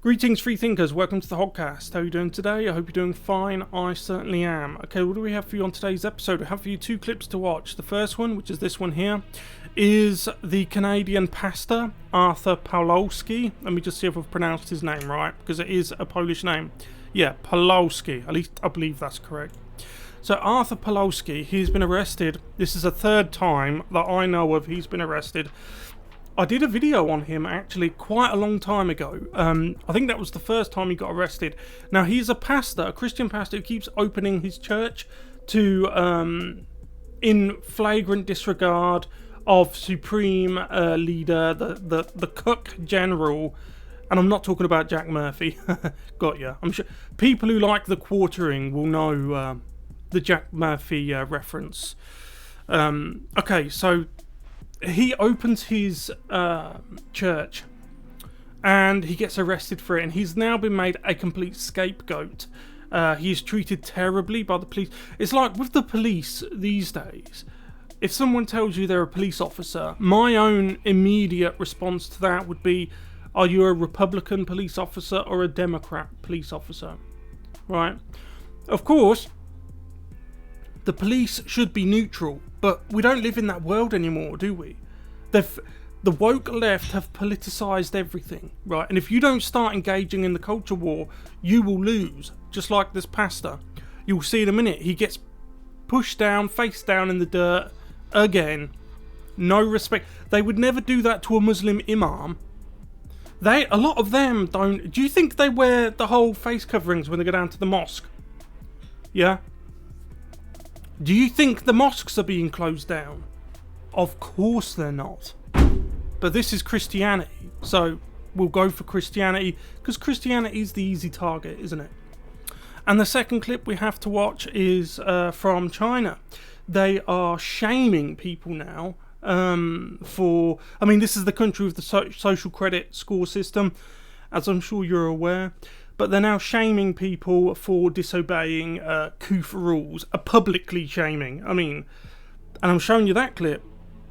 Greetings, free thinkers. Welcome to the Hoggcast. How are you doing today? I hope you're doing fine. I certainly am. Okay, what do we have for you on today's episode? We have for you two clips to watch. The first one, which is this one here, is the Canadian pastor, Artur Pawlowski. Let me just see if I've pronounced his name right, because it is a Polish name. Yeah, Pawlowski. At least I believe that's correct. So Artur Pawlowski, he's been arrested. This is the third time that I know of he's been arrested. I did a video on him actually quite a long time ago. I think that was the first time he got arrested. Now he's a pastor, a Christian pastor who keeps opening his church to, in flagrant disregard of Supreme Leader, the Cook General. And I'm not talking about Jack Murphy. Got ya. I'm sure people who like the quartering will know the Jack Murphy reference. Okay, so he opens his church and he gets arrested for it, and he's now been made a complete scapegoat. He's treated terribly by the police. It's like with the police these days, if someone tells you they're a police officer, my own immediate response to that would be, are you a Republican police officer or a Democrat police officer? Right? Of course, the police should be neutral, but we don't live in that world anymore, do we? The woke left have politicised everything, right? And if you don't start engaging in the culture war, you will lose. Just like this pastor. You'll see in a minute. He gets pushed down, face down in the dirt again. No respect. They would never do that to a Muslim imam. A lot of them don't. Do you think they wear the whole face coverings when they go down to the mosque? Yeah? Do you think the mosques are being closed down? Of course they're not. But this is Christianity, so we'll go for Christianity, because Christianity is the easy target, isn't it? And the second clip we have to watch is from China. They are shaming people now for... I mean, this is the country with the social credit score system, as I'm sure you're aware. But they're now shaming people for disobeying COOF rules, publicly shaming. I mean, and I'm showing you that clip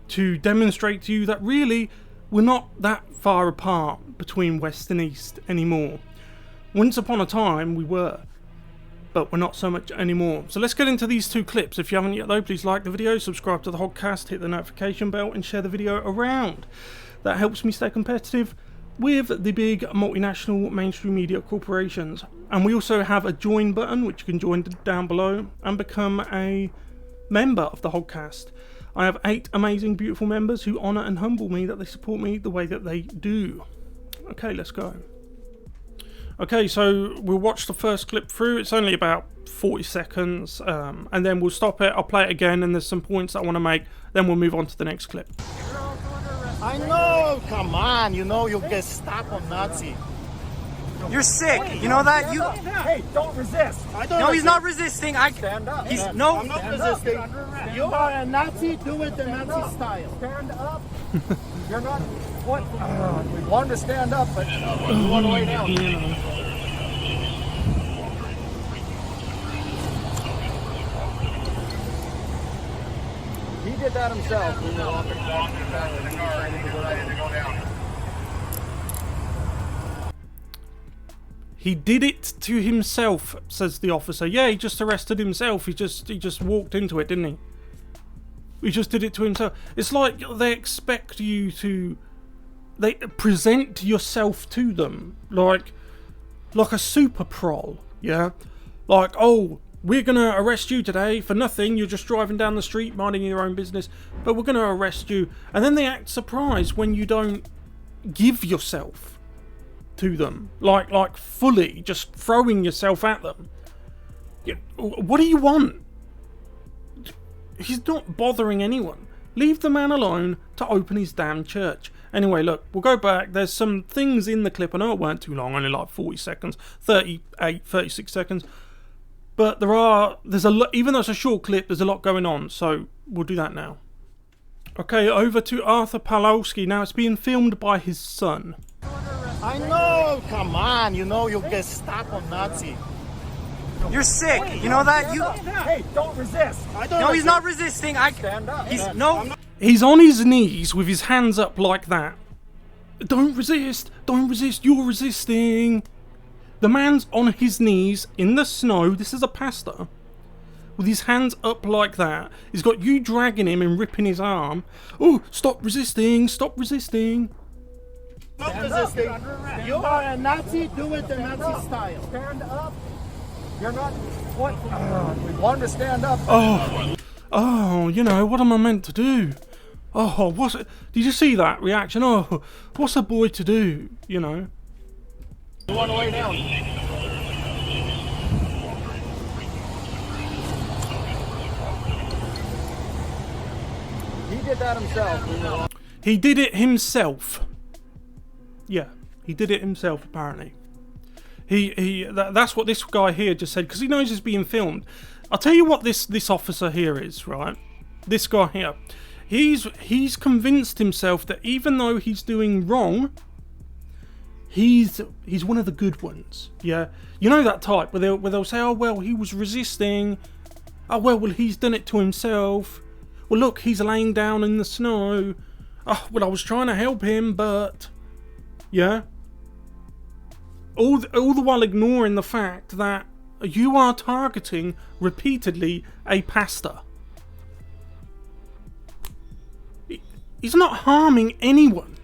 to demonstrate to you that really we're not that far apart between West and East anymore. Once upon a time we were, but we're not so much anymore. So let's get into these two clips. If you haven't yet though, please like the video, subscribe to the Hoggcast, hit the notification bell and share the video around. That helps me stay competitive with the big multinational mainstream media corporations. And we also have a join button, which you can join down below and become a member of the Hoggcast. I have 8 amazing, beautiful members who honour and humble me that they support me the way that they do. Okay, let's go. Okay, so we'll watch the first clip through. It's only about 40 seconds, and then we'll stop it. I'll play it again, and there's some points that I want to make. Then we'll move on to the next clip. I know, come on, you know you'll get stopped on Nazi. You're sick, you know that? You. Hey, don't resist. No, he's not resisting. Stand up. He's no. I'm not resisting. You are a Nazi, do it the Nazi style. Stand up. You're not. What? We wanted to stand up, but you want to lay down. He did that himself. We were walking back to the car. He did it to himself, says the officer. Yeah, he just arrested himself. He just walked into it, didn't he? He just did it to himself. It's like they expect you to... They present yourself to them like a super prol, yeah? Like, oh, we're going to arrest you today for nothing. You're just driving down the street, minding your own business. But we're going to arrest you. And then they act surprised when you don't give yourself to them, like fully just throwing yourself at them. What do you want? He's not bothering anyone. Leave the man alone to open his damn church. Anyway, look, we'll go back. There's some things in the clip. I know it weren't too long, only like 40 seconds, 38, 36 seconds. But there's a lot, even though it's a short clip, there's a lot going on. So we'll do that now. Okay, over to Artur Pawlowski. Now it's being filmed by his son. I know, come on, you know you'll get stopped on Nazi. You're sick, you know that? You. Hey, don't resist. No, he's not resisting. Stand up. He's no. He's on his knees with his hands up like that. Don't resist! Don't resist! You're resisting! The man's on his knees in the snow. This is a pastor. With his hands up like that. He's got you dragging him and ripping his arm. Oh, stop resisting! Stop resisting! Stop resisting. You are a Nazi. Do it the Nazi style. Stand up. You're not. What? We want to stand up. Oh, you know, what am I meant to do? Oh, what's it? Did you see that reaction? Oh, what's a boy to do? You know. You want to lay down? He did that himself. He did it himself. Yeah, he did it himself, apparently. That's what this guy here just said, because he knows he's being filmed. I'll tell you what this officer here is, right? This guy here. He's convinced himself that even though he's doing wrong, he's one of the good ones. Yeah, you know that type where they'll say, oh well, he was resisting. Oh well, he's done it to himself. Well look, he's laying down in the snow. Oh well, I was trying to help him, but yeah. All the while ignoring the fact that you are targeting repeatedly a pastor. He's not harming anyone.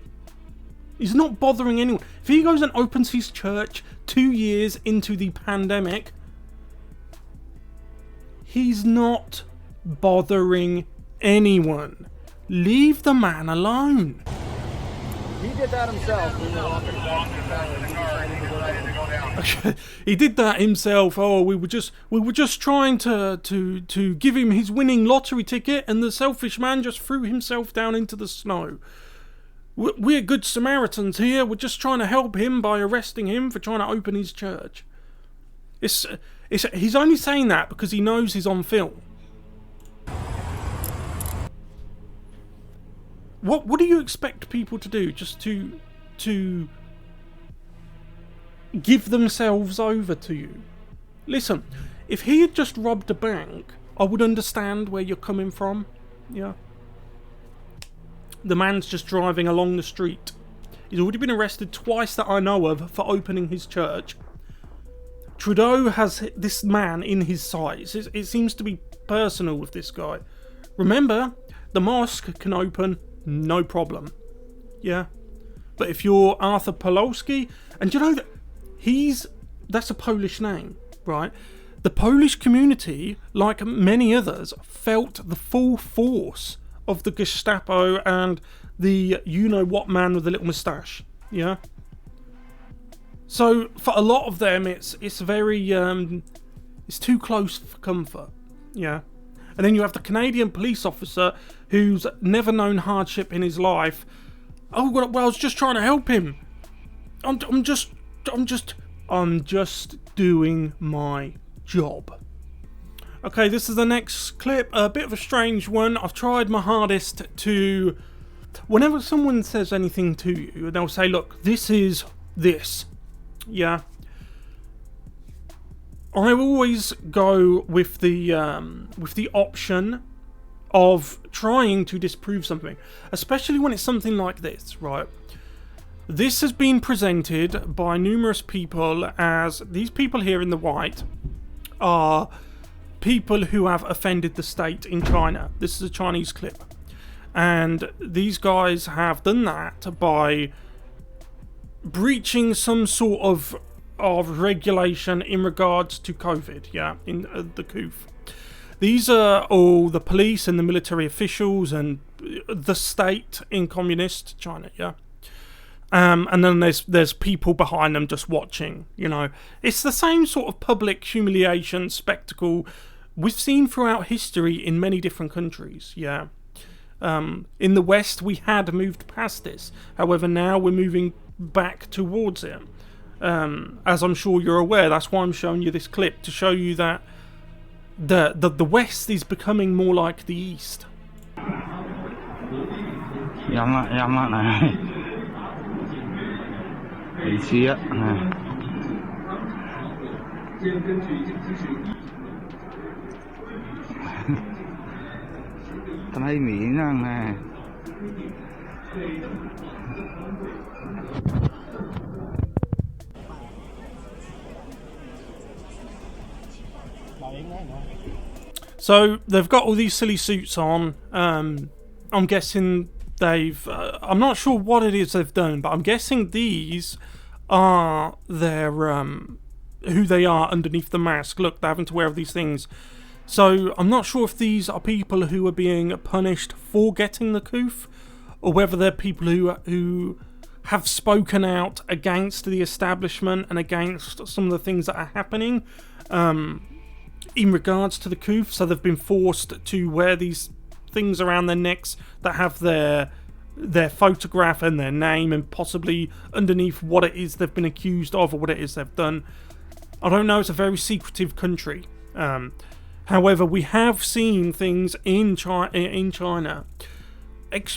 He's not bothering anyone. If he goes and opens his church 2 years into the pandemic, he's not bothering anyone. Leave the man alone. He did that himself. He did that himself. Oh, we were just trying to give him his winning lottery ticket, and the selfish man just threw himself down into the snow. We're good Samaritans here. We're just trying to help him by arresting him for trying to open his church. He's only saying that because he knows he's on film. What do you expect people to do? Just to give themselves over to you? Listen, if he had just robbed a bank, I would understand where you're coming from. Yeah. The man's just driving along the street. He's already been arrested twice that I know of for opening his church. Trudeau has this man in his sights. It seems to be personal with this guy. Remember, the mosque can open, no problem. Yeah. But if you're Artur Pawlowski, and you know that that's a Polish name, right? The Polish community, like many others, felt the full force of the Gestapo and the you-know-what man with the little moustache. Yeah. So for a lot of them, it's very it's too close for comfort. Yeah. And then you have the Canadian police officer who's never known hardship in his life. Oh well, I was just trying to help him. I'm just doing my job. Okay, this is the next clip. A bit of a strange one. I've tried my hardest to. Whenever someone says anything to you, they'll say, "Look, this is this." Yeah. I always go with the option of trying to disprove something, especially when it's something like this, right? This has been presented by numerous people as these people here in the white are people who have offended the state in China. This is a Chinese clip. And these guys have done that by breaching some sort of regulation in regards to COVID, yeah, in the COOF. These are all the police and the military officials and the state in communist China, yeah. And then there's people behind them just watching, you know. It's the same sort of public humiliation spectacle we've seen throughout history in many different countries, yeah. In the West, we had moved past this. However, now we're moving back towards it. As I'm sure you're aware, that's why I'm showing you this clip, to show you that the West is becoming more like the East. So they've got all these silly suits on. I'm guessing I'm not sure what it is they've done, but I'm guessing these are their who they are underneath the mask. Look, they're having to wear all these things. So I'm not sure if these are people who are being punished for getting the coof, or whether they're people who have spoken out against the establishment and against some of the things that are happening in regards to the coof. So they've been forced to wear these things around their necks that have their photograph and their name, and possibly underneath what it is they've been accused of or what it is they've done. I don't know, it's a very secretive country. However, we have seen things in China,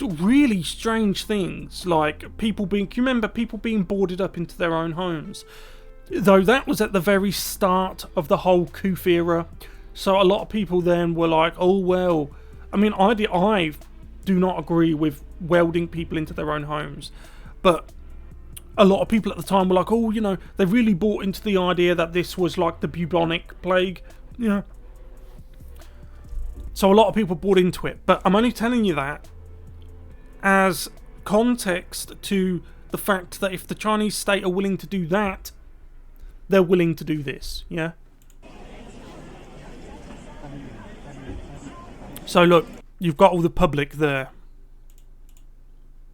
really strange things, like people being... Can you remember people being boarded up into their own homes? Though that was at the very start of the whole coof era. So a lot of people then were like, oh well... I mean, I do not agree with welding people into their own homes. But a lot of people at the time were like, oh, you know, they really bought into the idea that this was like the bubonic plague. You know. So a lot of people bought into it. But I'm only telling you that as context to the fact that if the Chinese state are willing to do that, they're willing to do this. Yeah. So look, you've got all the public there.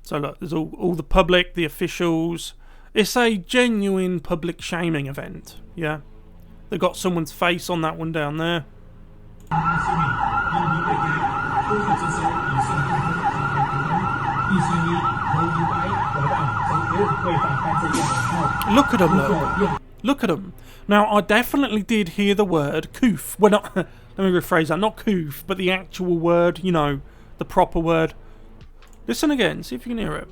So look, there's all the public, the officials. It's a genuine public shaming event, yeah? They've got someone's face on that one down there. Look at them, look. Look at them. Now, I definitely did hear the word coof. Well, not... Let me rephrase that. Not coof, but the actual word, you know, the proper word. Listen again, see if you can hear it.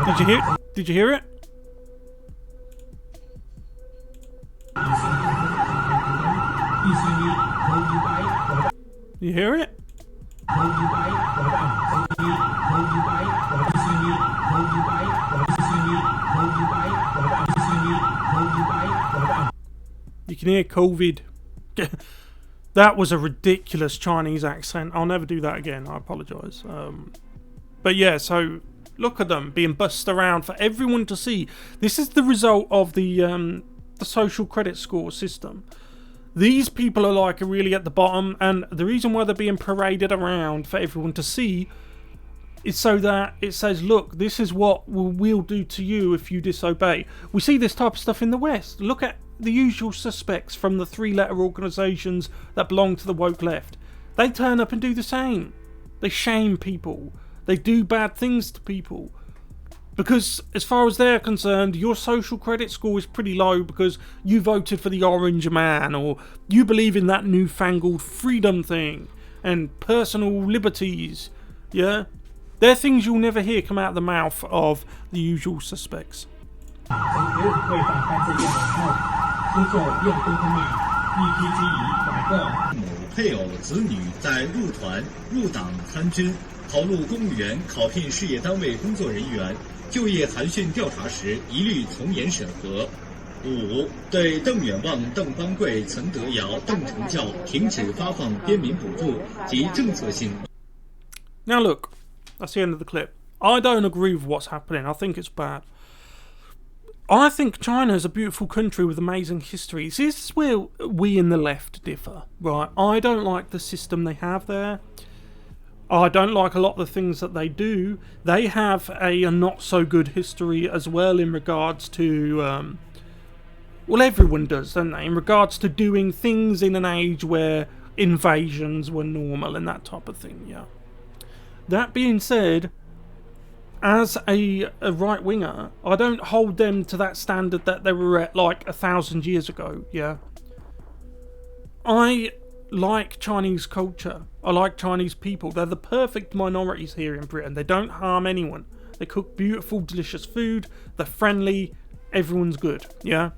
Did you hear? Did you hear it? You hear it? You can hear COVID. That was a ridiculous Chinese accent. I'll never do that again. I apologise. But yeah, so look at them being bussed around for everyone to see. This is the result of the social credit score system. These people are like really at the bottom, and the reason why they're being paraded around for everyone to see is so that it says, look, this is what we'll do to you if you disobey. We see this type of stuff in the West. Look at the usual suspects from the three-letter organisations that belong to the woke left. They turn up and do the same. They shame people. They do bad things to people. Because as far as they're concerned, your social credit score is pretty low because you voted for the orange man, or you believe in that newfangled freedom thing and personal liberties. Yeah? They're things you'll never hear come out of the mouth of the usual suspects. Now look, that's the end of the clip. I don't agree with what's happening. I think it's bad. I think China is a beautiful country with amazing history. See, this is where we in the left differ, right? I don't like the system they have there. I don't like a lot of the things that they do. They have a not so good history as well in regards to... well, everyone does, don't they? In regards to doing things in an age where invasions were normal and that type of thing, yeah. That being said, as a right-winger, I don't hold them to that standard that they were at like 1,000 years ago, yeah. I like Chinese culture. I like Chinese people. They're the perfect minorities here in Britain. They don't harm anyone. They cook beautiful, delicious food. They're friendly. Everyone's good, yeah.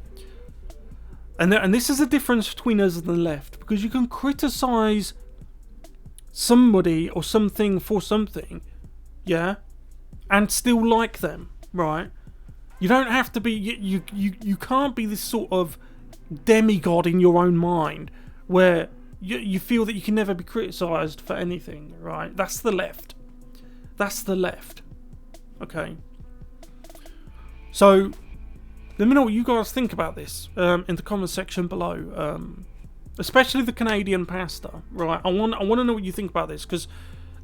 And this is the difference between us and the left, because you can criticise somebody or something for something, yeah, and still like them, right? You don't have to be, you can't be this sort of demigod in your own mind where you feel that you can never be criticised for anything, right? That's the left. That's the left. Okay. So, let me know what you guys think about this in the comment section below. Especially the Canadian pastor, right? I want to know what you think about this, because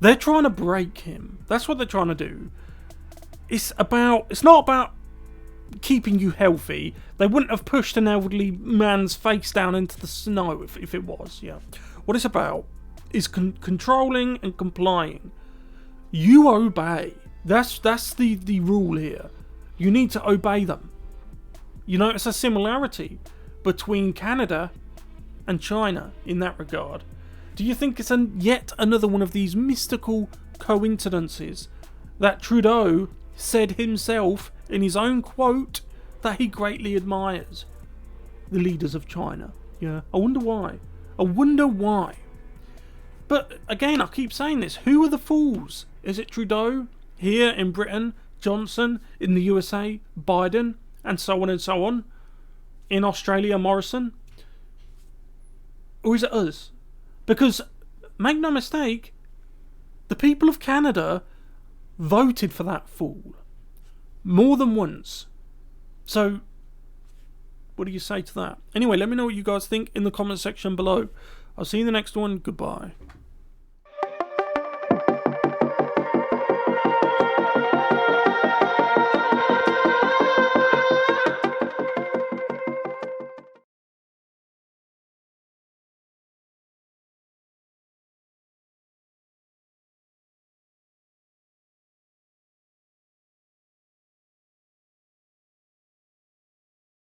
they're trying to break him. That's what they're trying to do. It's not about keeping you healthy. They wouldn't have pushed an elderly man's face down into the snow if it was, yeah. What it's about is controlling and complying. You obey. That's the rule here. You need to obey them. You notice a similarity between Canada and China in that regard. Do you think it's yet another one of these mystical coincidences that Trudeau said himself in his own quote that he greatly admires the leaders of China? Yeah, I wonder why. I wonder why. But again, I keep saying this. Who are the fools? Is it Trudeau here in Britain, Johnson in the USA, Biden, and so on and so on? In Australia, Morrison? Or is it us? Because, make no mistake, the people of Canada voted for that fool more than once. So, what do you say to that? Anyway, let me know what you guys think in the comment section below. I'll see you in the next one. Goodbye.